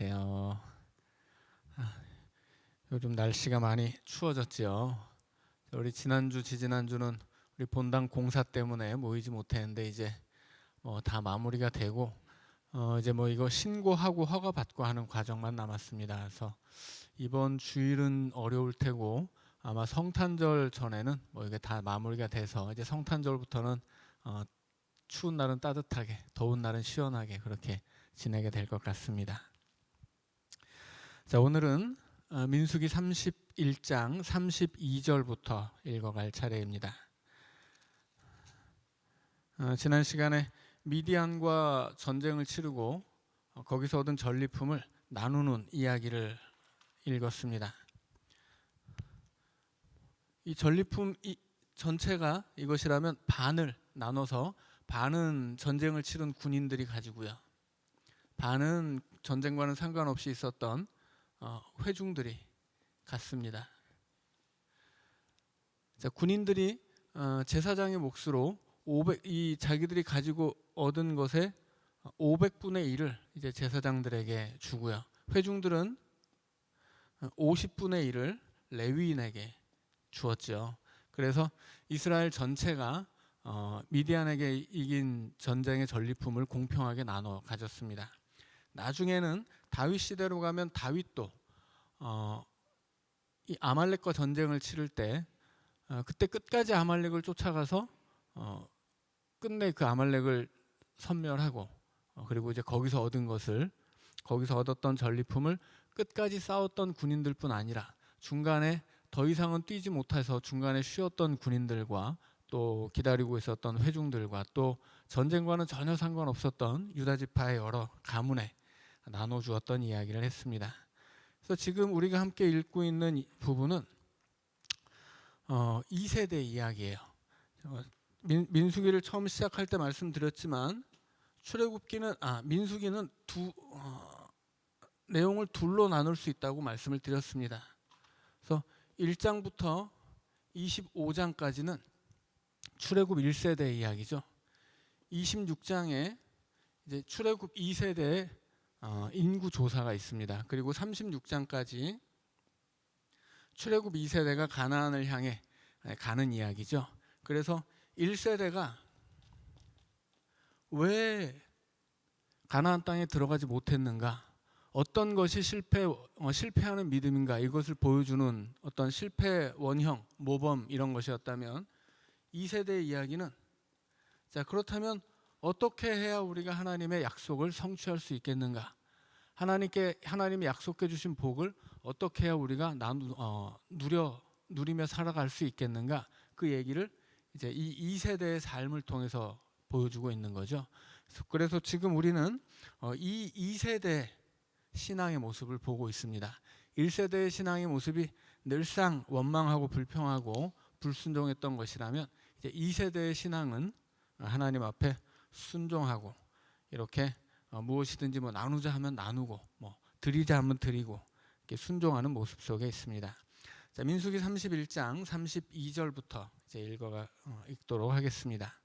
안녕하세요. 요즘 날씨가 많이 추워졌죠. 우리 지난주, 지지난주는 우리 본당 공사 때문에 모이지 못했는데 이제 다 마무리가 되고 이제 이거 신고하고 허가 받고 하는 과정만 남았습니다. 그래서 이번 주일은 어려울 테고 아마 성탄절 전에는 이게 다 마무리가 돼서 이제 성탄절부터는 추운 날은 따뜻하게, 더운 날은 시원하게 그렇게 지내게 될 것 같습니다. 자, 오늘은 민수기 31장 32절부터 읽어갈 차례입니다. 지난 시간에 미디안과 전쟁을 치르고 거기서 얻은 전리품을 나누는 이야기를 읽었습니다. 이 전리품 전체가 이것이라면 반을 나눠서 반은 전쟁을 치른 군인들이 가지고요. 반은 전쟁과는 상관없이 있었던 회중들이 갔습니다. 자, 군인들이 제사장의 몫으로 자기들이 가지고 얻은 것의 500분의 1을 이제 제사장들에게 주고요. 회중들은 50분의 1을 레위인에게 주었죠. 그래서 이스라엘 전체가 미디안에게 이긴 전쟁의 전리품을 공평하게 나눠 가졌습니다. 나중에는 다윗 시대로 가면 다윗도 이 아말렉과 전쟁을 치를 때 그때 끝까지 아말렉을 쫓아가서 끝내 그 아말렉을 섬멸하고 그리고 이제 거기서 얻었던 전리품을 끝까지 싸웠던 군인들뿐 아니라 중간에 더 이상은 뛰지 못해서 중간에 쉬었던 군인들과 또 기다리고 있었던 회중들과 또 전쟁과는 전혀 상관없었던 유다 지파의 여러 가문에 나눠주었던 이야기를 했습니다. 그래서 지금 우리가 함께 읽고 있는 이 부분은 2세대 이야기예요. 민수기를 처음 시작할 때 말씀드렸지만 민수기는 내용을 둘로 나눌 수 있다고 말씀을 드렸습니다. 그래서 1장부터 25장까지는 출애굽 1세대 이야기죠. 26장에 이제 출애굽 2세대의 인구 조사가 있습니다. 그리고 36장까지 출애굽 2세대가 가나안을 향해 가는 이야기죠. 그래서 1세대가 왜 가나안 땅에 들어가지 못했는가, 어떤 것이 실패하는 믿음인가, 이것을 보여주는 어떤 실패 원형, 모범 이런 것이었다면 2세대의 이야기는 자, 그렇다면 어떻게 해야 우리가 하나님의 약속을 성취할 수 있겠는가? 하나님이 약속해 주신 복을 어떻게 해야 우리가 누리며 살아갈 수 있겠는가? 그 얘기를 이제 이 2세대의 삶을 통해서 보여주고 있는 거죠. 그래서 지금 우리는 이 2세대 신앙의 모습을 보고 있습니다. 1세대의 신앙의 모습이 늘상 원망하고 불평하고 불순종했던 것이라면 이제 2세대의 신앙은 하나님 앞에 순종하고 이렇게 무엇이든지 나누자 하면 나누고 드리자 하면 드리고 이렇게 순종하는 모습 속에 있습니다. 자, 민수기 31장 32절부터 이제 읽도록 하겠습니다.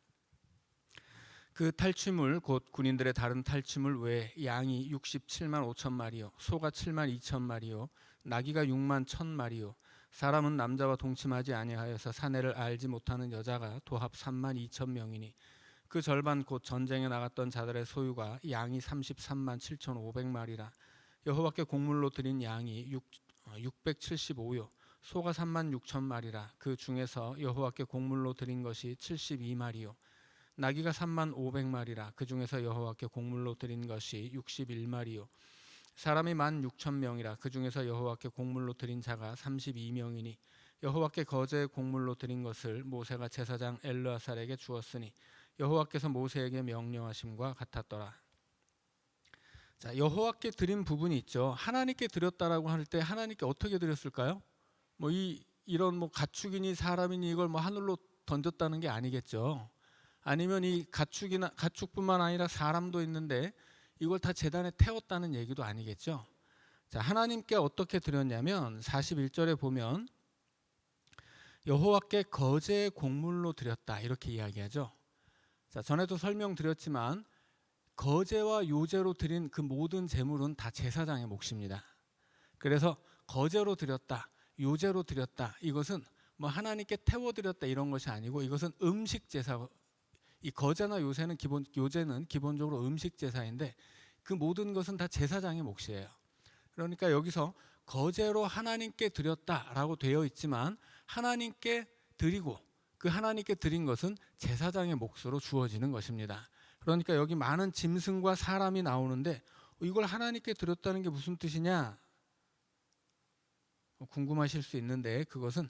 그 탈취물 곧 군인들의 다른 탈취물 외에 양이 67만 5천 마리요, 소가 7만 2천 마리요, 나귀가 6만 1천 마리요, 사람은 남자와 동침하지 아니하여서 사내를 알지 못하는 여자가 도합 3만 2천 명이니 그 절반 곧 전쟁에 나갔던 자들의 소유가 양이 33만 7,500마리라. 여호와께 곡물로 드린 양이 675요, 소가 3만 6천 마리라. 그 중에서 여호와께 곡물로 드린 것이 72마리요, 나귀가 3만 500마리라. 그 중에서 여호와께 곡물로 드린 것이 61마리요, 사람이 1만 6천 명이라. 그 중에서 여호와께 곡물로 드린 자가 32명이니 여호와께 거제의 곡물로 드린 것을 모세가 제사장 엘르아살에게 주었으니 여호와께서 모세에게 명령하심과 같았더라. 자, 여호와께 드린 부분이 있죠. 하나님께 드렸다라고 할 때 하나님께 어떻게 드렸을까요? 이런 가축이니 사람이니 이걸 하늘로 던졌다는 게 아니겠죠. 아니면 이 가축뿐만 아니라 사람도 있는데 이걸 다 제단에 태웠다는 얘기도 아니겠죠. 자, 하나님께 어떻게 드렸냐면 41절에 보면 여호와께 거제의 곡물로 드렸다 이렇게 이야기하죠. 자, 전에도 설명드렸지만 거제와 요제로 드린 그 모든 제물은 다 제사장의 몫입니다. 그래서 거제로 드렸다, 요제로 드렸다, 이것은 뭐 하나님께 태워 드렸다 이런 것이 아니고 이것은 음식 제사. 이 거제나 요제는 기본적으로 음식 제사인데 그 모든 것은 다 제사장의 몫이에요. 그러니까 여기서 거제로 하나님께 드렸다라고 되어 있지만 하나님께 드리고 그 하나님께 드린 것은 제사장의 몫으로 주어지는 것입니다. 그러니까 여기 많은 짐승과 사람이 나오는데 이걸 하나님께 드렸다는 게 무슨 뜻이냐 궁금하실 수 있는데 그것은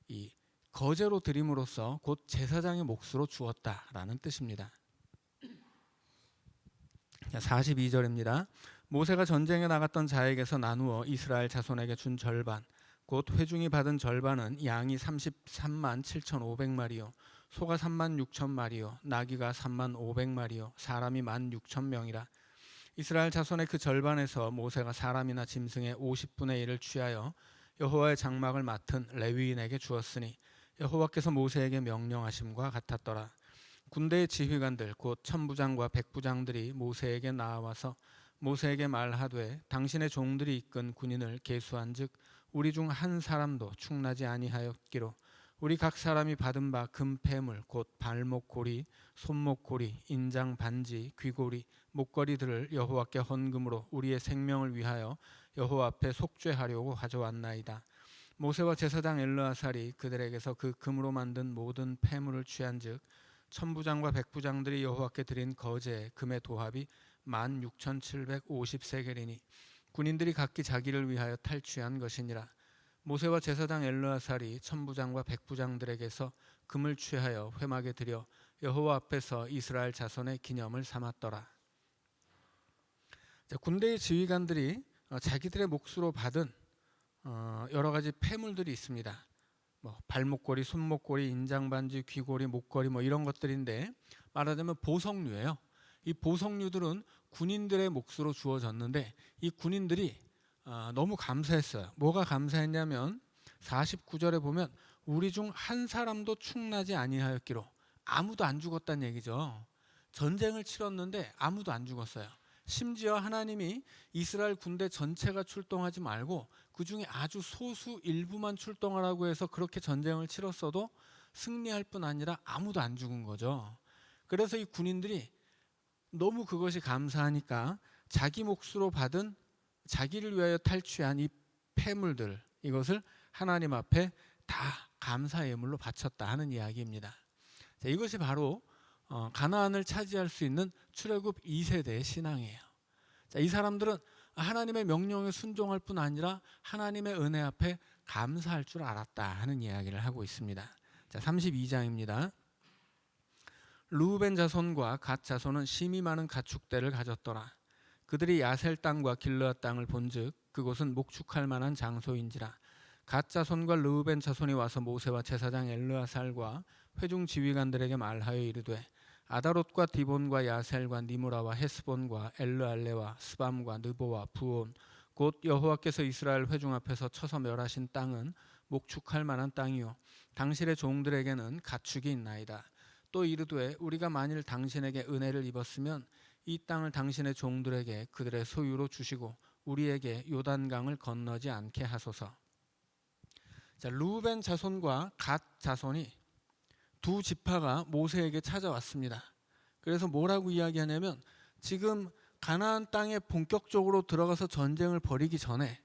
이 거제로 드림으로써 곧 제사장의 몫으로 주었다라는 뜻입니다. 42절입니다. 모세가 전쟁에 나갔던 자에게서 나누어 이스라엘 자손에게 준 절반 곧 회중이 받은 절반은 양이 33만 7,500마리요 소가 3만 6천 마리요 나귀가 3만 500마리요 사람이 1만 6천 명이라. 이스라엘 자손의 그 절반에서 모세가 사람이나 짐승의 50분의 1을 취하여 여호와의 장막을 맡은 레위인에게 주었으니 여호와께서 모세에게 명령하심과 같았더라. 군대의 지휘관들 곧 천부장과 백부장들이 모세에게 나와서 모세에게 말하되 당신의 종들이 이끈 군인을 계수한즉 우리 중 한 사람도 충나지 아니하였기로 우리 각 사람이 받은 바 금폐물 곧 발목고리, 손목고리, 인장 반지, 귀고리, 목걸이들을 여호와께 헌금으로 우리의 생명을 위하여 여호와 앞에 속죄하려고 가져왔나이다. 모세와 제사장 엘르아살이 그들에게서 그 금으로 만든 모든 폐물을 취한즉 천부장과 백부장들이 여호와께 드린 거제 금의 도합이 16,750세겔이니 군인들이 각기 자기를 위하여 탈취한 것이니라. 모세와 제사장 엘르아살이 천부장과 백부장들에게서 금을 취하여 회막에 들여 여호와 앞에서 이스라엘 자손의 기념을 삼았더라. 군대의 지휘관들이 자기들의 몫으로 받은 여러 가지 폐물들이 있습니다. 뭐 발목걸이, 손목걸이, 인장반지, 귀걸이, 목걸이 뭐 이런 것들인데 말하자면 보석류예요. 이 보석류들은 군인들의 몫으로 주어졌는데 이 군인들이 너무 감사했어요. 뭐가 감사했냐면 49절에 보면 우리 중 한 사람도 충나지 아니하였기로 아무도 안 죽었다는 얘기죠. 전쟁을 치렀는데 아무도 안 죽었어요. 심지어 하나님이 이스라엘 군대 전체가 출동하지 말고 그 중에 아주 소수 일부만 출동하라고 해서 그렇게 전쟁을 치렀어도 승리할 뿐 아니라 아무도 안 죽은 거죠. 그래서 이 군인들이 너무 그것이 감사하니까 자기 몫으로 받은 자기를 위하여 탈취한 이 폐물들 이것을 하나님 앞에 다 감사 예물로 바쳤다 하는 이야기입니다. 자, 이것이 바로 가나안을 차지할 수 있는 출애굽 2세대의 신앙이에요. 자, 이 사람들은 하나님의 명령에 순종할 뿐 아니라 하나님의 은혜 앞에 감사할 줄 알았다 하는 이야기를 하고 있습니다. 자, 32장입니다. 르우벤 자손과 갓 자손은 심히 많은 가축대를 가졌더라. 그들이 야셀 땅과 길르앗 땅을 본즉 그곳은 목축할 만한 장소인지라. 갓 자손과 르우벤 자손이 와서 모세와 제사장 엘르아살과 회중 지휘관들에게 말하여 이르되 아다롯과 디본과 야셀과 니무라와 헤스본과 엘르알레와 스밤과 느보와 부온 곧 여호와께서 이스라엘 회중 앞에서 쳐서 멸하신 땅은 목축할 만한 땅이요 당신의 종들에게는 가축이 있나이다. 또 이르되 우리가 만일 당신에게 은혜를 입었으면 이 땅을 당신의 종들에게 그들의 소유로 주시고 우리에게 요단강을 건너지 않게 하소서. 자, 르우벤 자손과 갓 자손이 두 지파가 모세에게 찾아왔습니다. 그래서 뭐라고 이야기하냐면 지금 가나안 땅에 본격적으로 들어가서 전쟁을 벌이기 전에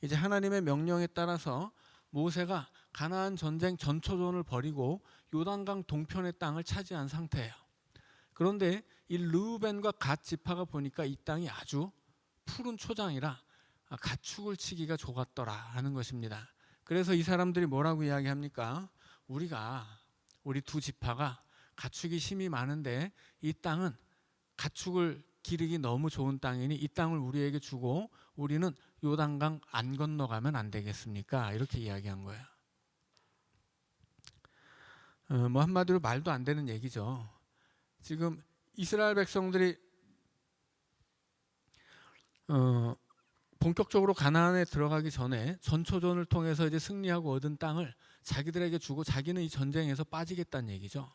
이제 하나님의 명령에 따라서 모세가 가나안 전쟁 전초전을 벌이고 요단강 동편의 땅을 차지한 상태예요. 그런데 이 르우벤과 갓 지파가 보니까 이 땅이 아주 푸른 초장이라 가축을 치기가 좋았더라 하는 것입니다. 그래서 이 사람들이 뭐라고 이야기합니까? 우리 두 지파가 가축이 심이 많은데 이 땅은 가축을 기르기 너무 좋은 땅이니 이 땅을 우리에게 주고 우리는 요단강 안 건너가면 안 되겠습니까? 이렇게 이야기한 거예요. 뭐 한마디로 말도 안 되는 얘기죠. 지금 이스라엘 백성들이 본격적으로 가나안에 들어가기 전에 전초전을 통해서 이제 승리하고 얻은 땅을 자기들에게 주고 자기는 이 전쟁에서 빠지겠다는 얘기죠.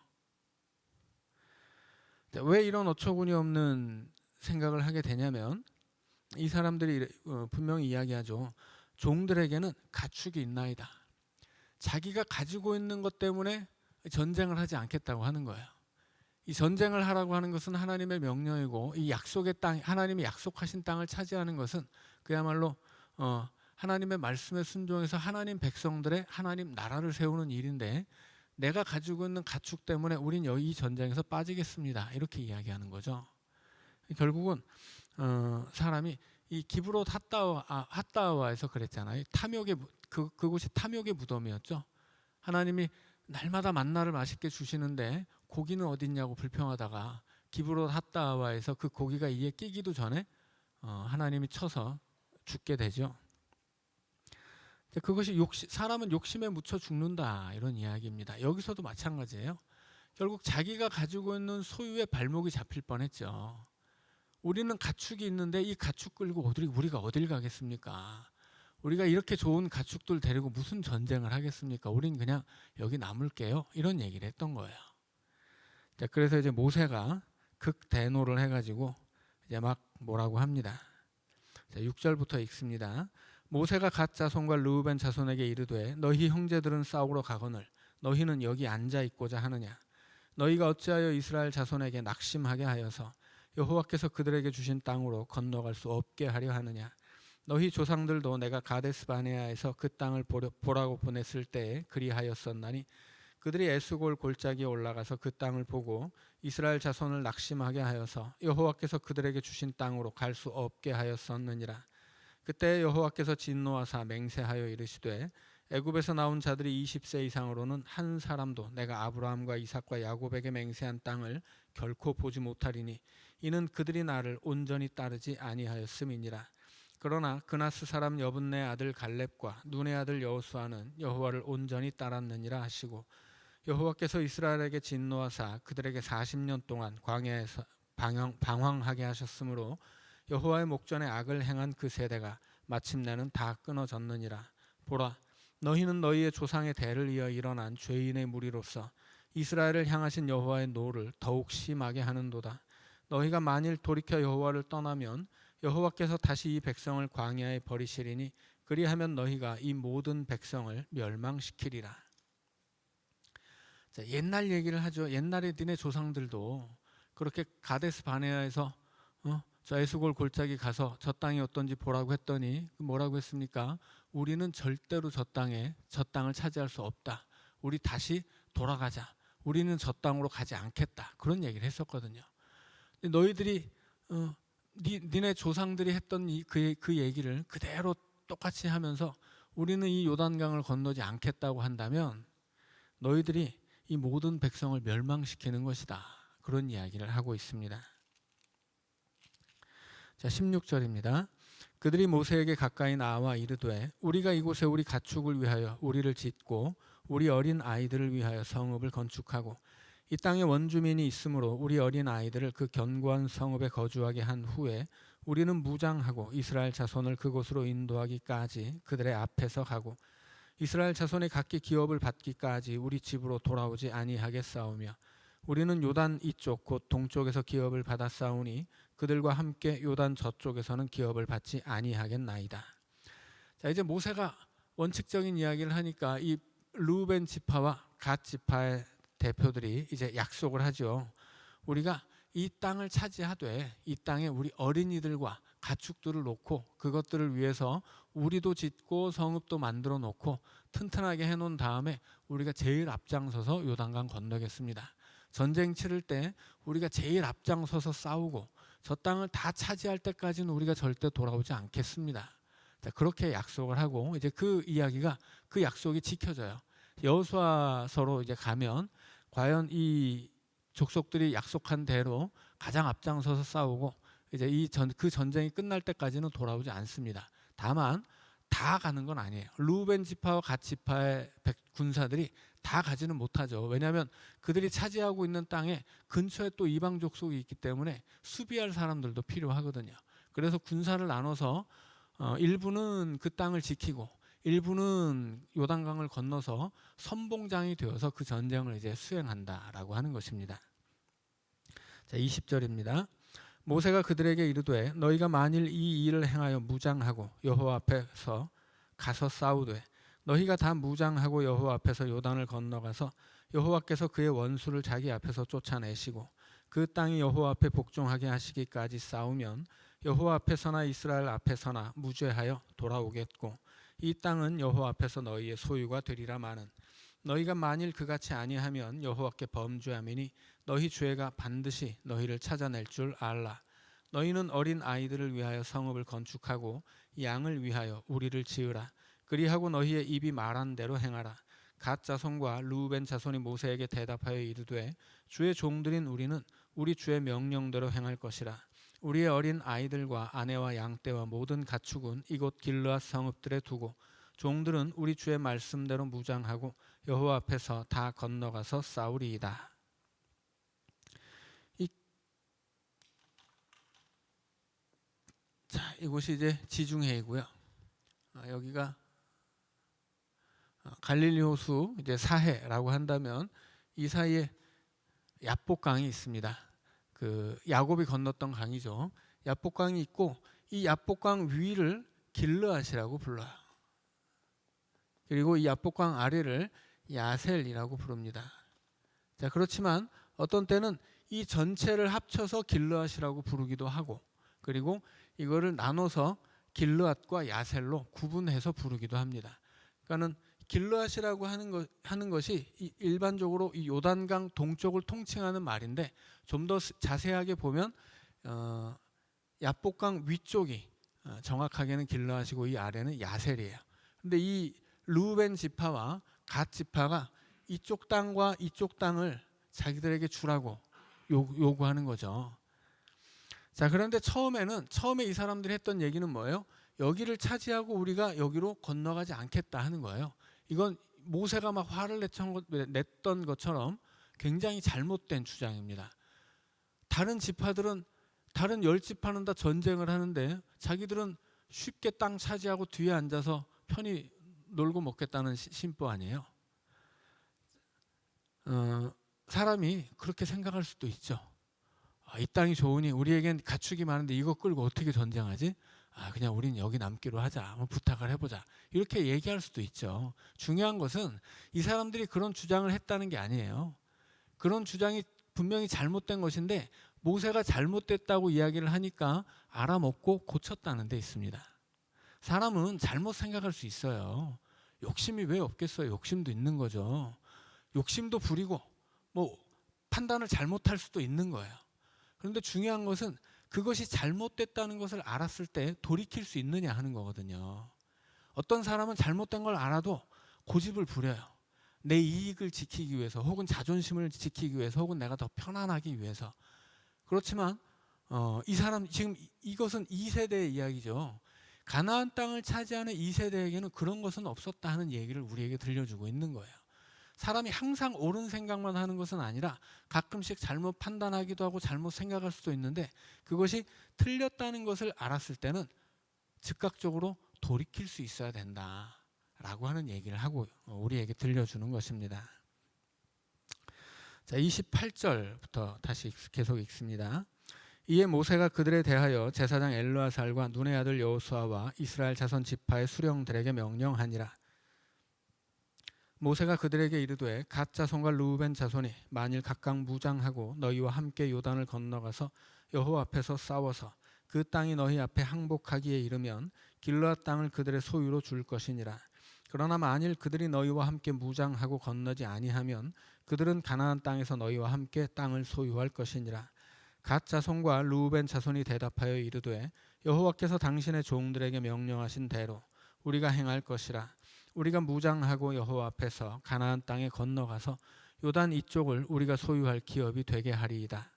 왜 이런 어처구니 없는 생각을 하게 되냐면 이 사람들이 분명히 이야기하죠. 종들에게는 가축이 있나이다. 자기가 가지고 있는 것 때문에 전쟁을 하지 않겠다고 하는 거예요. 이 전쟁을 하라고 하는 것은 하나님의 명령이고, 이 약속의 땅, 하나님이 약속하신 땅을 차지하는 것은 그야말로 하나님의 말씀에 순종해서 하나님 백성들의 하나님 나라를 세우는 일인데, 내가 가지고 있는 가축 때문에 우린 이 전쟁에서 빠지겠습니다. 이렇게 이야기하는 거죠. 결국은 사람이 이 기브롯 핫다와에서 그랬잖아요. 탐욕의 그곳이 탐욕의 무덤이었죠. 하나님이 날마다 만나를 맛있게 주시는데 고기는 어딨냐고 불평하다가 기브롯 핫다와에서 그 고기가 이에 끼기도 전에 하나님이 쳐서 죽게 되죠. 그것이 사람은 욕심에 묻혀 죽는다, 이런 이야기입니다. 여기서도 마찬가지예요. 결국 자기가 가지고 있는 소유의 발목이 잡힐 뻔했죠. 우리는 가축이 있는데 이 가축 끌고 우리가 어딜 가겠습니까? 우리가 이렇게 좋은 가축들 데리고 무슨 전쟁을 하겠습니까? 우린 그냥 여기 남을게요. 이런 얘기를 했던 거예요. 자, 그래서 이제 모세가 극대노를 해가지고 이제 막 뭐라고 합니다. 자, 6절부터 읽습니다. 모세가 갓 자손과 르우벤 자손에게 이르되 너희 형제들은 싸우러 가거늘 너희는 여기 앉아 있고자 하느냐? 너희가 어찌하여 이스라엘 자손에게 낙심하게 하여서 여호와께서 그들에게 주신 땅으로 건너갈 수 없게 하려 하느냐? 너희 조상들도 내가 가데스 바네아에서 그 땅을 보라고 보냈을 때에 그리하였었나니 그들이 에스골 골짜기에 올라가서 그 땅을 보고 이스라엘 자손을 낙심하게 하여서 여호와께서 그들에게 주신 땅으로 갈 수 없게 하였었느니라. 그때 여호와께서 진노하사 맹세하여 이르시되 애굽에서 나온 자들이 20세 이상으로는 한 사람도 내가 아브라함과 이삭과 야곱에게 맹세한 땅을 결코 보지 못하리니 이는 그들이 나를 온전히 따르지 아니하였음이니라. 그러나 그나스 사람 여분네 아들 갈렙과 눈의 아들 여호수아는 여호와를 온전히 따랐느니라 하시고 여호와께서 이스라엘에게 진노하사 그들에게 40년 동안 광야에서 방황하게 하셨으므로 여호와의 목전에 악을 행한 그 세대가 마침내는 다 끊어졌느니라. 보라, 너희는 너희의 조상의 대를 이어 일어난 죄인의 무리로서 이스라엘을 향하신 여호와의 노를 더욱 심하게 하는도다. 너희가 만일 돌이켜 여호와를 떠나면 여호와께서 다시 이 백성을 광야에 버리시리니 그리하면 너희가 이 모든 백성을 멸망시키리라. 자, 옛날 얘기를 하죠. 옛날에 니네 조상들도 그렇게 가데스 바네아에서 저 에스골 골짜기 가서 저 땅이 어떤지 보라고 했더니 뭐라고 했습니까? 우리는 절대로 저 땅을 차지할 수 없다. 우리 다시 돌아가자. 우리는 저 땅으로 가지 않겠다. 그런 얘기를 했었거든요. 근데 너희들이 니네 조상들이 했던 그 얘기를 그대로 똑같이 하면서 우리는 이 요단강을 건너지 않겠다고 한다면 너희들이 이 모든 백성을 멸망시키는 것이다. 그런 이야기를 하고 있습니다. 자, 16절입니다. 그들이 모세에게 가까이 나와 이르되 우리가 이곳에 우리 가축을 위하여 우리를 짓고 우리 어린 아이들을 위하여 성읍을 건축하고 이 땅에 원주민이 있으므로 우리 어린 아이들을 그 견고한 성읍에 거주하게 한 후에 우리는 무장하고 이스라엘 자손을 그곳으로 인도하기까지 그들의 앞에서 가고 이스라엘 자손이 각기 기업을 받기까지 우리 집으로 돌아오지 아니하겠사오며 우리는 요단 이쪽 곧 동쪽에서 기업을 받아 싸우니 그들과 함께 요단 저쪽에서는 기업을 받지 아니하겠나이다. 자, 이제 모세가 원칙적인 이야기를 하니까 이 르우벤 지파와 갓 지파의 대표들이 이제 약속을 하죠. 우리가 이 땅을 차지하되 이 땅에 우리 어린이들과 가축들을 놓고 그것들을 위해서 우리도 짓고 성읍도 만들어 놓고 튼튼하게 해놓은 다음에 우리가 제일 앞장서서 요단강 건너겠습니다. 전쟁 치를 때 우리가 제일 앞장서서 싸우고 저 땅을 다 차지할 때까지는 우리가 절대 돌아오지 않겠습니다. 자, 그렇게 약속을 하고 이제 그 이야기가 그 약속이 지켜져요. 여호수아서로 이제 가면 과연 이 족속들이 약속한 대로 가장 앞장서서 싸우고 이제 그 전쟁이 끝날 때까지는 돌아오지 않습니다. 다만 다 가는 건 아니에요. 르우벤 지파와 갓 지파의 군사들이 다 가지는 못하죠. 왜냐하면 그들이 차지하고 있는 땅에 근처에 또 이방 족속이 있기 때문에 수비할 사람들도 필요하거든요. 그래서 군사를 나눠서 일부는 그 땅을 지키고 일부는 요단강을 건너서 선봉장이 되어서 그 전쟁을 이제 수행한다라고 하는 것입니다. 자, 20절입니다. 모세가 그들에게 이르되 너희가 만일 이 일을 행하여 무장하고 여호와 앞에서 가서 싸우되 너희가 다 무장하고 여호와 앞에서 요단을 건너가서 여호와께서 그의 원수를 자기 앞에서 쫓아내시고 그 땅이 여호와 앞에 복종하게 하시기까지 싸우면 여호와 앞에서나 이스라엘 앞에서나 무죄하여 돌아오겠고 이 땅은 여호와 앞에서 너희의 소유가 되리라 마는 너희가 만일 그같이 아니하면 여호와께 범죄함이니 너희 죄가 반드시 너희를 찾아낼 줄 알라. 너희는 어린 아이들을 위하여 성읍을 건축하고 양을 위하여 우리를 지으라. 그리하고 너희의 입이 말한 대로 행하라. 갓 자손과 르우벤 자손이 모세에게 대답하여 이르되 주의 종들인 우리는 우리 주의 명령대로 행할 것이라. 우리의 어린 아이들과 아내와 양떼와 모든 가축은 이곳 길르앗 성읍들에 두고 종들은 우리 주의 말씀대로 무장하고 여호와 앞에서 다 건너가서 싸우리이다. 자, 이곳이 이제 지중해이고요. 여기가 갈릴리 호수 이제 사해라고 한다면 이 사이에 야복강이 있습니다. 그 야곱이 건넜던 강이죠. 야복강이 있고 이 야복강 위를 길르앗이라고 불러요. 그리고 이 야복강 아래를 야셀이라고 부릅니다. 자, 그렇지만 어떤 때는 이 전체를 합쳐서 길르앗이라고 부르기도 하고 그리고 이거를 나눠서 길르앗과 야셀로 구분해서 부르기도 합니다. 그러니까는 길르앗이라고 하는 것이 일반적으로 이 요단강 동쪽을 통칭하는 말인데 좀 더 자세하게 보면 야복강 위쪽이 정확하게는 길르앗이고 이 아래는 야셀이에요. 근데 이 르우벤 지파와 갓 지파가 이쪽 땅과 이쪽 땅을 자기들에게 주라고 요구하는 거죠. 자, 그런데 처음에 이 사람들이 했던 얘기는 뭐예요? 여기를 차지하고 우리가 여기로 건너가지 않겠다 하는 거예요. 이건 모세가 막 화를 냈던 것처럼 굉장히 잘못된 주장입니다. 다른 지파들은 다른 10지파는 다 전쟁을 하는데 자기들은 쉽게 땅 차지하고 뒤에 앉아서 편히 놀고 먹겠다는 심보 아니에요. 사람이 그렇게 생각할 수도 있죠. 이 땅이 좋으니 우리에겐 가축이 많은데 이거 끌고 어떻게 전쟁하지? 그냥 우린 여기 남기로 하자. 한번 부탁을 해보자. 이렇게 얘기할 수도 있죠. 중요한 것은 이 사람들이 그런 주장을 했다는 게 아니에요. 그런 주장이 분명히 잘못된 것인데 모세가 잘못됐다고 이야기를 하니까 알아먹고 고쳤다는 데 있습니다. 사람은 잘못 생각할 수 있어요. 욕심이 왜 없겠어요? 욕심도 있는 거죠. 욕심도 부리고 뭐 판단을 잘못할 수도 있는 거예요. 그런데 중요한 것은 그것이 잘못됐다는 것을 알았을 때 돌이킬 수 있느냐 하는 거거든요. 어떤 사람은 잘못된 걸 알아도 고집을 부려요. 내 이익을 지키기 위해서 혹은 자존심을 지키기 위해서 혹은 내가 더 편안하기 위해서. 그렇지만 이 사람 지금 이것은 2세대의 이야기죠. 가나안 땅을 차지하는 2세대에게는 그런 것은 없었다 하는 얘기를 우리에게 들려주고 있는 거예요. 사람이 항상 옳은 생각만 하는 것은 아니라 가끔씩 잘못 판단하기도 하고 잘못 생각할 수도 있는데 그것이 틀렸다는 것을 알았을 때는 즉각적으로 돌이킬 수 있어야 된다라고 하는 얘기를 하고 우리에게 들려주는 것입니다. 자, 28절부터 다시 계속 읽습니다. 이에 모세가 그들에 대하여 제사장 엘르아살과 눈의 아들 여호수아와 이스라엘 자손 지파의 수령들에게 명령하니라. 모세가 그들에게 이르되 갓 자손과 르우벤 자손이 만일 각각 무장하고 너희와 함께 요단을 건너가서 여호와 앞에서 싸워서 그 땅이 너희 앞에 항복하기에 이르면 길르앗 땅을 그들의 소유로 줄 것이니라. 그러나 만일 그들이 너희와 함께 무장하고 건너지 아니하면 그들은 가나안 땅에서 너희와 함께 땅을 소유할 것이니라. 갓 자손과 르우벤 자손이 대답하여 이르되 여호와께서 당신의 종들에게 명령하신 대로 우리가 행할 것이라. 우리가 무장하고 여호와 앞에서 가나안 땅에 건너가서 요단 이쪽을 우리가 소유할 기업이 되게 하리이다.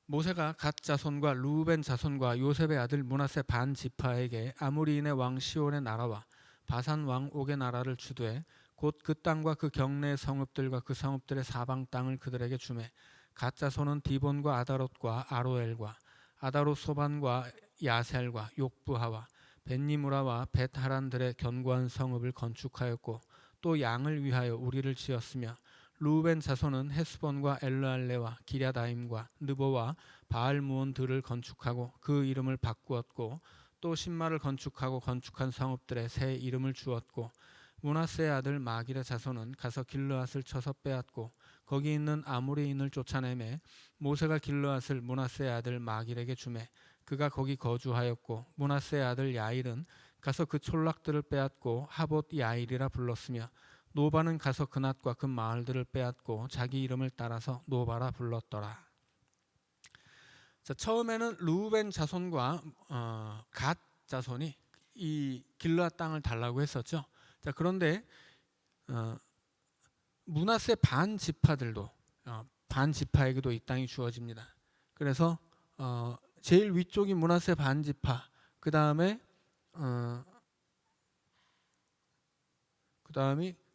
모세가 갓 자손과 르우벤 자손과 요셉의 아들 므낫세 반 지파에게 아모리인의 왕 시온의 나라와 바산 왕 옥의 나라를 주되 곧 그 땅과 그 경내의 성읍들과 그 성읍들의 사방 땅을 그들에게 주매 갓 자손은 디본과 아다롯과 아로엘과 아다롯 소반과 야셀과 욕부하와 벳니무라와 벳하란들의 견고한 성읍을 건축하였고 또 양을 위하여 우리를 지었으며 르우벤 자손은 헤스본과 엘르알레와 기랴다임과 느보와 바알무온들을 건축하고 그 이름을 바꾸었고 또 신마를 건축하고 건축한 성읍들의 새 이름을 주었고 므낫세의 아들 마길의 자손은 가서 길르앗을 쳐서 빼앗고 거기 있는 아모리인을 쫓아내매 모세가 길르앗을 므낫세의 아들 마길에게 주매 그가 거기 거주하였고 므낫세의 아들 야일은 가서 그 촌락들을 빼앗고 하봇 야일이라 불렀으며 노바는 가서 그낫과 그 마을들을 빼앗고 자기 이름을 따라서 노바라 불렀더라. 자, 처음에는 르우벤 자손과 갓 자손이 이 길르앗 땅을 달라고 했었죠. 자, 그런데 므낫세 반 지파들도 반 지파에게도 이 땅이 주어집니다. 그래서 제일 위쪽이 므낫세 반 지파, 그 다음이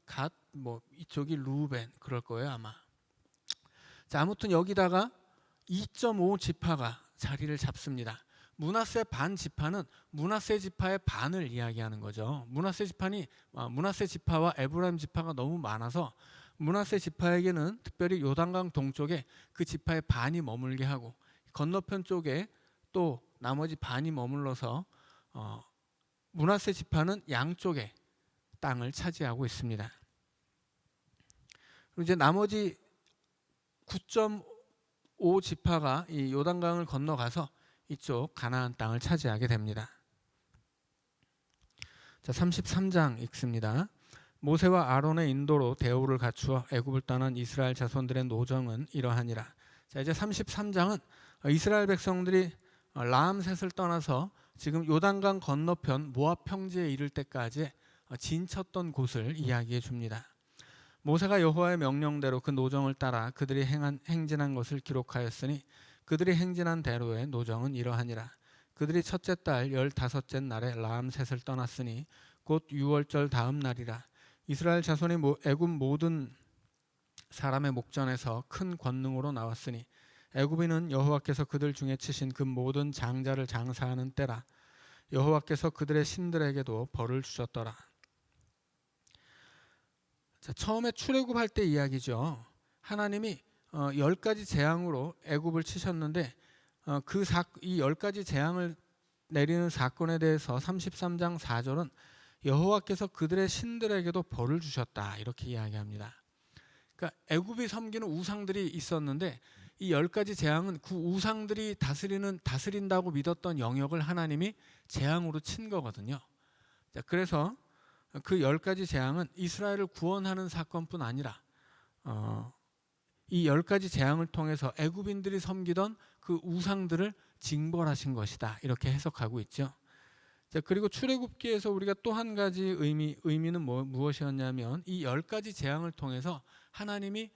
갓, 뭐 이쪽이 르우벤 그럴 거예요 아마. 자, 아무튼 여기다가 2.5 지파가 자리를 잡습니다. 므낫세 반 지파는 므낫세 지파의 반을 이야기하는 거죠. 므낫세 지파와 에브라임 지파가 너무 많아서 므낫세 지파에게는 특별히 요단강 동쪽에 그 지파의 반이 머물게 하고 건너편 쪽에 또 나머지 반이 머물러서 므낫세 지파는 양쪽에 땅을 차지하고 있습니다. 그리고 이제 나머지 9.5 지파가 이 요단강을 건너가서 이쪽 가나안 땅을 차지하게 됩니다. 자, 33장 읽습니다. 모세와 아론의 인도로 대오를 갖추어 애굽을 떠난 이스라엘 자손들의 노정은 이러하니라. 자, 이제 33장은 이스라엘 백성들이 라암셋을 떠나서 지금 요단강 건너편 모압 평지에 이를 때까지 진쳤던 곳을 이야기해 줍니다. 모세가 여호와의 명령대로 그 노정을 따라 그들이 행진한 것을 기록하였으니 그들이 행진한 대로의 노정은 이러하니라. 그들이 첫째 달 15째 날에 라암셋을 떠났으니 곧 6월절 다음 날이라. 이스라엘 자손이 애굽 모든 사람의 목전에서 큰 권능으로 나왔으니 애굽인은 여호와께서 그들 중에 치신 그 모든 장자를 장사하는 때라. 여호와께서 그들의 신들에게도 벌을 주셨더라. 자, 처음에 출애굽할 때 이야기죠. 하나님이 10가지 재앙으로 애굽을 치셨는데 이 10가지 재앙을 내리는 사건에 대해서 33장 4절은 여호와께서 그들의 신들에게도 벌을 주셨다 이렇게 이야기합니다. 그러니까 애굽이 섬기는 우상들이 있었는데 이 10가지 재앙은 그 우상들이 다스린다고 믿었던 영역을 하나님이 재앙으로 친 거거든요. 자, 그래서 그 10가지 재앙은 이스라엘을 구원하는 사건뿐 아니라 이 10가지 재앙을 통해서 애굽인들이 섬기던 그 우상들을 징벌하신 것이다 이렇게 해석하고 있죠. 자, 그리고 출애굽기에서 우리가 또 한 가지 의미는 무엇이었냐면 이 10가지 재앙을 통해서 하나님이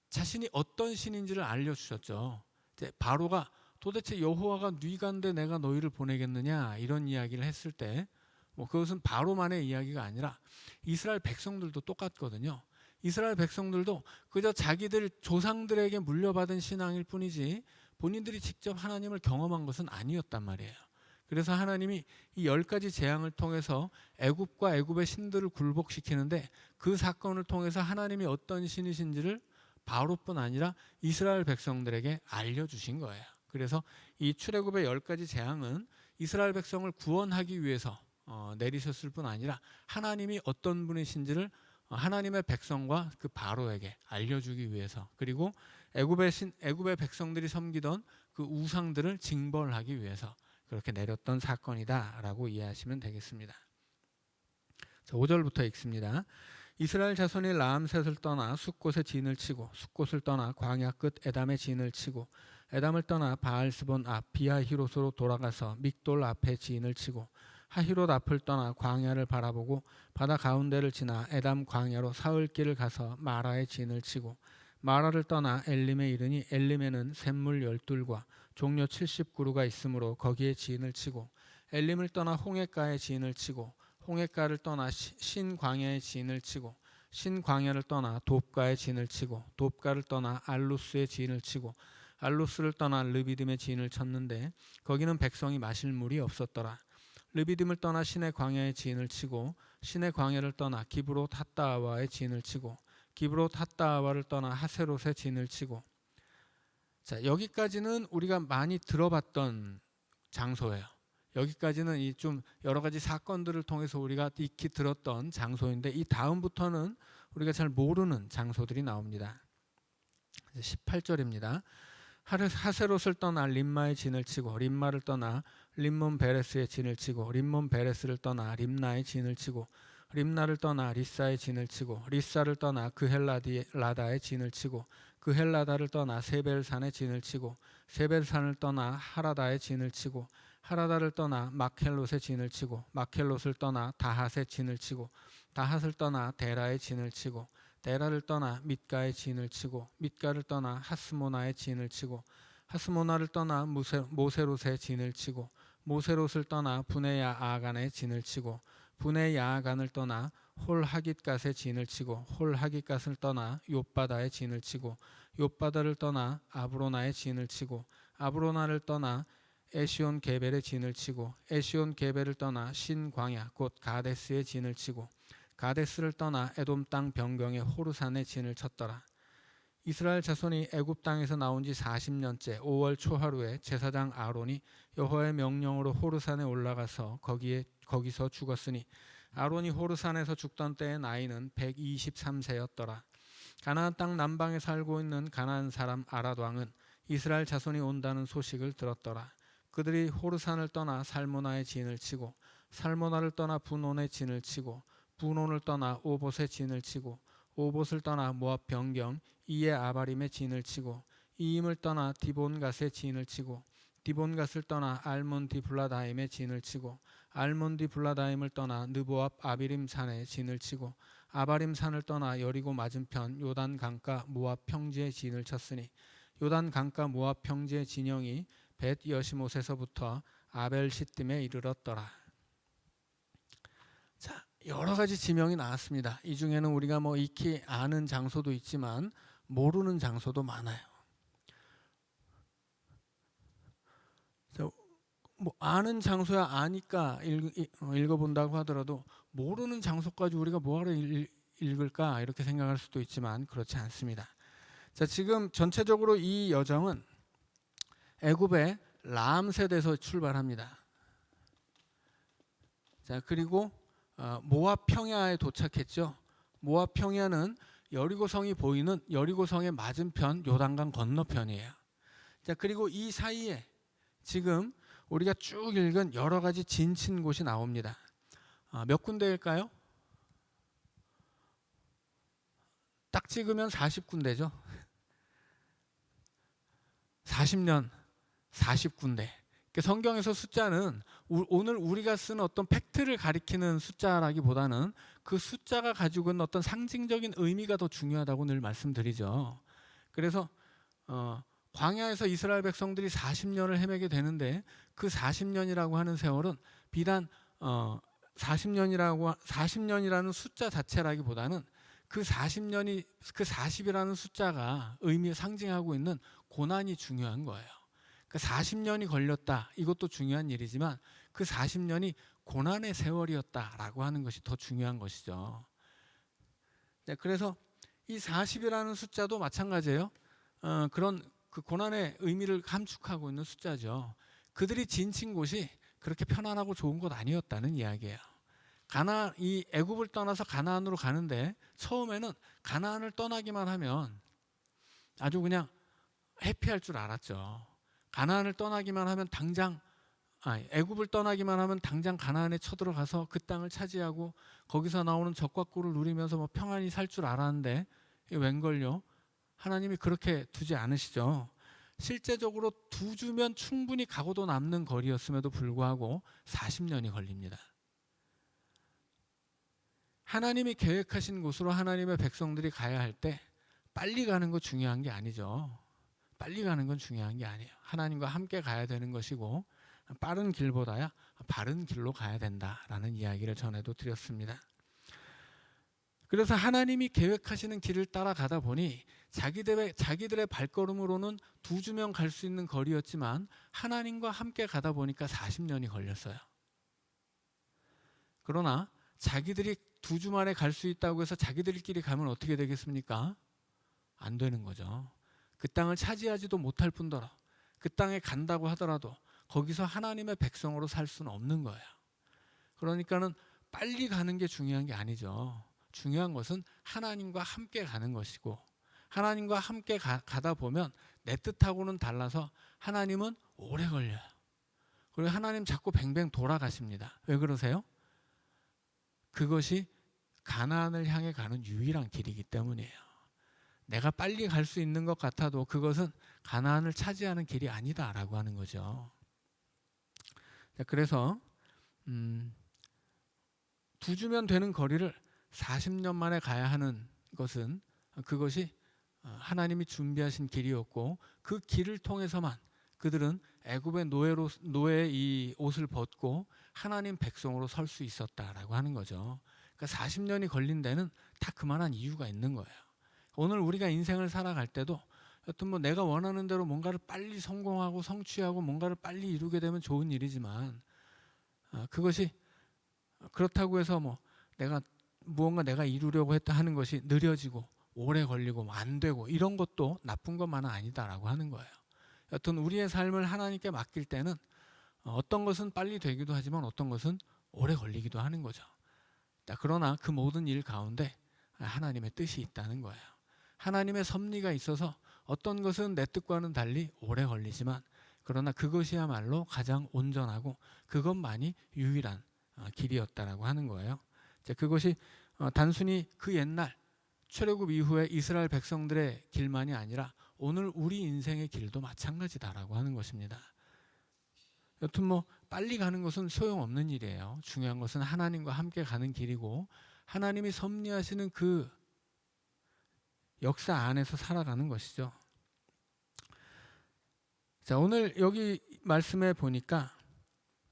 자신이 어떤 신인지를 알려주셨죠. 이제 바로가 도대체 여호와가 네가인데 내가 너희를 보내겠느냐 이런 이야기를 했을 때 그것은 바로만의 이야기가 아니라 이스라엘 백성들도 똑같거든요. 이스라엘 백성들도 그저 자기들 조상들에게 물려받은 신앙일 뿐이지 본인들이 직접 하나님을 경험한 것은 아니었단 말이에요. 그래서 하나님이 이 10가지 재앙을 통해서 애굽과 애굽의 신들을 굴복시키는데 그 사건을 통해서 하나님이 어떤 신이신지를 바로뿐 아니라 이스라엘 백성들에게 알려주신 거예요. 그래서 이 출애굽의 10가지 재앙은 이스라엘 백성을 구원하기 위해서 내리셨을 뿐 아니라 하나님이 어떤 분이신지를 하나님의 백성과 그 바로에게 알려주기 위해서, 그리고 애굽의 백성들이 섬기던 그 우상들을 징벌하기 위해서 그렇게 내렸던 사건이다라고 이해하시면 되겠습니다. 자, 5절부터 읽습니다. 이스라엘 자손이 라암셋을 떠나 숫곳에 진을 치고 숫곳을 떠나 광야 끝 에담에 진을 치고 에담을 떠나 바알스본 앞 비하히롯으로 돌아가서 믹돌 앞에 진을 치고 하히롯 앞을 떠나 광야를 바라보고 바다 가운데를 지나 에담 광야로 사흘길을 가서 마라에 진을 치고 마라를 떠나 엘림에 이르니 엘림에는 샘물 12과 종려 70그루가 있으므로 거기에 진을 치고 엘림을 떠나 홍해가에 진을 치고 홍해가를 떠나 신광야에 진을 치고 신광야를 떠나 돕가에 진을 치고 돕가를 떠나 알루스에 진을 치고 알루스를 떠나 르비딤에 진을 쳤는데 거기는 백성이 마실 물이 없었더라. 르비딤을 떠나 신의 광야에 진을 치고 신의 광야를 떠나 기브롯 핫다아와에 진을 치고 기브롯 핫다와를 떠나 하세롯에 진을 치고. 자, 여기까지는 우리가 많이 들어봤던 장소예요. 여기까지는 이 좀 여러 가지 사건들을 통해서 우리가 익히 들었던 장소인데, 이 다음부터는 우리가 잘 모르는 장소들이 나옵니다. 18절입니다. 하세롯을 떠나 림마의 진을 치고, 림마를 떠나 림몬 베레스의 진을 치고, 림몬 베레스를 떠나 림나의 진을 치고, 림나를 떠나 리사의 진을 치고, 리사를 떠나 그헬라다의 진을 치고, 그헬라다를 떠나 세벨산의 진을 치고, 세벨산을 떠나 하라다의 진을 치고, 하라다를 떠나 마켈롯의 진을 치고, 마켈롯을 떠나 다핫의 진을 치고, 다핫을 떠나 데라의 진을 치고, 데라를 떠나 밑가의 진을 치고, 밑가를 떠나 하스모나의 진을 치고, 하스모나를 떠나 모세롯의 진을 치고, 모세롯을 떠나 분에야 아간의 진을 치고, 분에야 아간을 떠나 홀하깃갓의 진을 치고, 홀하깃갓을 떠나 욥바다의 진을 치고, 욥바다를 떠나 아브로나의 진을 치고, 아브로나를 떠나 에시온 게벨의 진을 치고, 에시온 게벨을 떠나 신광야 곧 가데스의 진을 치고, 가데스를 떠나 에돔 땅 변경의 호르산의 진을 쳤더라. 이스라엘 자손이 애굽 땅에서 나온 지 40년째 5월 초하루에 제사장 아론이 여호와의 명령으로 호르산에 올라가서 거기서 죽었으니, 아론이 호르산에서 죽던 때의 나이는 123세였더라. 가나안 땅 남방에 살고 있는 가나안 사람 아랏 왕은 이스라엘 자손이 온다는 소식을 들었더라. 그들이 호르산을 떠나 살모나의 진을 치고, 살모나를 떠나 분온의 진을 치고, 분온을 떠나 오봇의 진을 치고, 오봇을 떠나 모압 변경 이에 아바림의 진을 치고, 이임을 떠나 디본갓의 진을 치고, 디본갓을 떠나 알몬디블라다임의 진을 치고, 알몬디블라다임을 떠나 느보압 아비림 산의 진을 치고, 아바림 산을 떠나 여리고 맞은편 요단 강가 모압 평지의 진을 쳤으니, 요단 강가 모압 평지의 진영이 벳 여시못에서부터 아벨 시딤에 이르렀더라. 자, 여러 가지 지명이 나왔습니다. 이 중에는 우리가 익히 아는 장소도 있지만 모르는 장소도 많아요. 아는 장소야 아니까 읽어본다고 하더라도, 모르는 장소까지 우리가 뭐하러 읽을까 이렇게 생각할 수도 있지만 그렇지 않습니다. 자, 지금 전체적으로 이 여정은 애굽의 람셋에서 출발합니다. 자, 그리고 모압 평야에 도착했죠. 모압 평야는 여리고성이 보이는 여리고성의 맞은편 요단강 건너편이에요. 자, 그리고 이 사이에 지금 우리가 쭉 읽은 여러 가지 진친 곳이 나옵니다. 몇 군데일까요? 딱 찍으면 40군데죠. 40년 40군데. 성경에서 숫자는 오늘 우리가 쓴 어떤 팩트를 가리키는 숫자라기보다는 그 숫자가 가지고 있는 어떤 상징적인 의미가 더 중요하다고 늘 말씀드리죠. 그래서 광야에서 이스라엘 백성들이 40년을 헤매게 되는데, 그 40년이라고 하는 세월은 비단 40년이라는 숫자 자체라기보다는 그 40이라는 숫자가 상징하고 있는 고난이 중요한 거예요. 그 40년이 걸렸다, 이것도 중요한 일이지만 그 40년이 고난의 세월이었다라고 하는 것이 더 중요한 것이죠. 네, 그래서 이 40이라는 숫자도 마찬가지예요. 그런 그 고난의 의미를 함축하고 있는 숫자죠. 그들이 지친 곳이 그렇게 편안하고 좋은 곳 아니었다는 이야기예요. 이 애굽을 떠나서 가나안으로 가는데, 처음에는 가나안을 떠나기만 하면 아주 그냥 해피할 줄 알았죠. 가나안을 떠나기만 하면 애굽을 떠나기만 하면 당장 가나안에 쳐들어가서 그 땅을 차지하고 거기서 나오는 적과 꿀을 누리면서 평안히 살 줄 알았는데, 웬걸요? 하나님이 그렇게 두지 않으시죠. 실제적으로 2주면 충분히 가고도 남는 거리였음에도 불구하고 40년이 걸립니다. 하나님이 계획하신 곳으로 하나님의 백성들이 가야 할 때 빨리 가는 거 중요한 게 아니죠. 빨리 가는 건 중요한 게 아니에요. 하나님과 함께 가야 되는 것이고, 빠른 길보다야 바른 길로 가야 된다라는 이야기를 전에도 드렸습니다. 그래서 하나님이 계획하시는 길을 따라가다 보니 자기들의 발걸음으로는 2주면 갈 수 있는 거리였지만 하나님과 함께 가다 보니까 40년이 걸렸어요. 그러나 자기들이 두 주 만에 갈 수 있다고 해서 자기들끼리 가면 어떻게 되겠습니까? 안 되는 거죠. 그 땅을 차지하지도 못할 뿐더러 그 땅에 간다고 하더라도 거기서 하나님의 백성으로 살 수는 없는 거예요. 그러니까는 빨리 가는 게 중요한 게 아니죠. 중요한 것은 하나님과 함께 가는 것이고, 하나님과 함께 가다 보면 내 뜻하고는 달라서 하나님은 오래 걸려요. 그리고 하나님 자꾸 뱅뱅 돌아가십니다. 왜 그러세요? 그것이 가나안을 향해 가는 유일한 길이기 때문이에요. 내가 빨리 갈 수 있는 것 같아도 그것은 가나안을 차지하는 길이 아니다라고 하는 거죠. 그래서 2주면 되는 거리를 40년 만에 가야 하는 것은 그것이 하나님이 준비하신 길이었고, 그 길을 통해서만 그들은 애굽의 노예의 이 옷을 벗고 하나님 백성으로 설 수 있었다라고 하는 거죠. 그러니까 40년이 걸린 데는 다 그만한 이유가 있는 거예요. 오늘 우리가 인생을 살아갈 때도 여튼 뭐 내가 원하는 대로 뭔가를 빨리 성공하고 성취하고 뭔가를 빨리 이루게 되면 좋은 일이지만, 그것이 그렇다고 해서 뭐 내가 이루려고 했다 하는 것이 느려지고 오래 걸리고 안 되고 이런 것도 나쁜 것만은 아니다라고 하는 거예요. 여튼 우리의 삶을 하나님께 맡길 때는 어떤 것은 빨리 되기도 하지만 어떤 것은 오래 걸리기도 하는 거죠. 그러나 그 모든 일 가운데 하나님의 뜻이 있다는 거예요. 하나님의 섭리가 있어서 어떤 것은 내 뜻과는 달리 오래 걸리지만, 그러나 그것이야말로 가장 온전하고 그것만이 유일한 길이었다라고 하는 거예요. 그것이 단순히 그 옛날 출애굽 이후에 이스라엘 백성들의 길만이 아니라 오늘 우리 인생의 길도 마찬가지다라고 하는 것입니다. 여튼 뭐 빨리 가는 것은 소용없는 일이에요. 중요한 것은 하나님과 함께 가는 길이고, 하나님이 섭리하시는 그 역사 안에서 살아가는 것이죠. 자, 오늘 여기 말씀에 보니까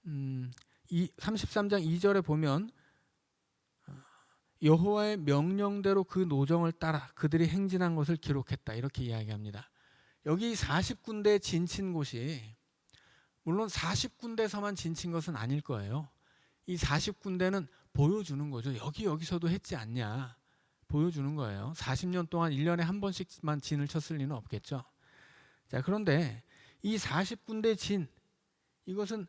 33장 2절에 보면 여호와의 명령대로 그 노정을 따라 그들이 행진한 것을 기록했다, 이렇게 이야기합니다. 여기 40군데 진친 곳이 물론 40군데서만 진친 것은 아닐 거예요. 이 40군데는 보여주는 거죠. 여기서도 했지 않냐 보여주는 거예요. 40년 동안 1년에 한 번씩만 진을 쳤을 리는 없겠죠. 자, 그런데 이 40군데 진, 이것은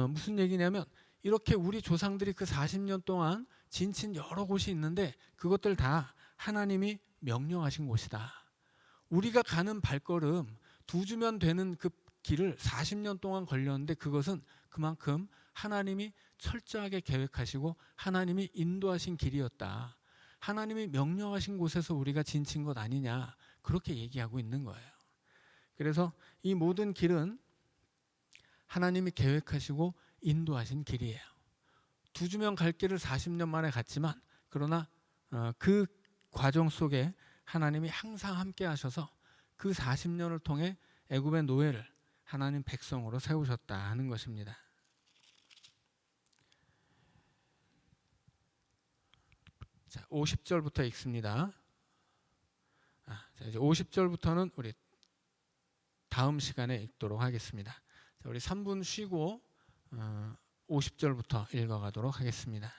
무슨 얘기냐면, 이렇게 우리 조상들이 그 40년 동안 진친 여러 곳이 있는데 그것들 다 하나님이 명령하신 곳이다. 우리가 가는 발걸음 2주면 되는 그 길을 40년 동안 걸렸는데 그것은 그만큼 하나님이 철저하게 계획하시고 하나님이 인도하신 길이었다. 하나님이 명령하신 곳에서 우리가 진친 것 아니냐, 그렇게 얘기하고 있는 거예요. 그래서 이 모든 길은 하나님이 계획하시고 인도하신 길이에요. 2주면 갈 길을 40년 만에 갔지만, 그러나 그 과정 속에 하나님이 항상 함께 하셔서 그 40년을 통해 애굽의 노예를 하나님 백성으로 세우셨다 하는 것입니다. 자, 50절부터 읽습니다. 자, 이제 50절부터는 우리 다음 시간에 읽도록 하겠습니다. 자, 우리 3분 쉬고 50절부터 읽어가도록 하겠습니다.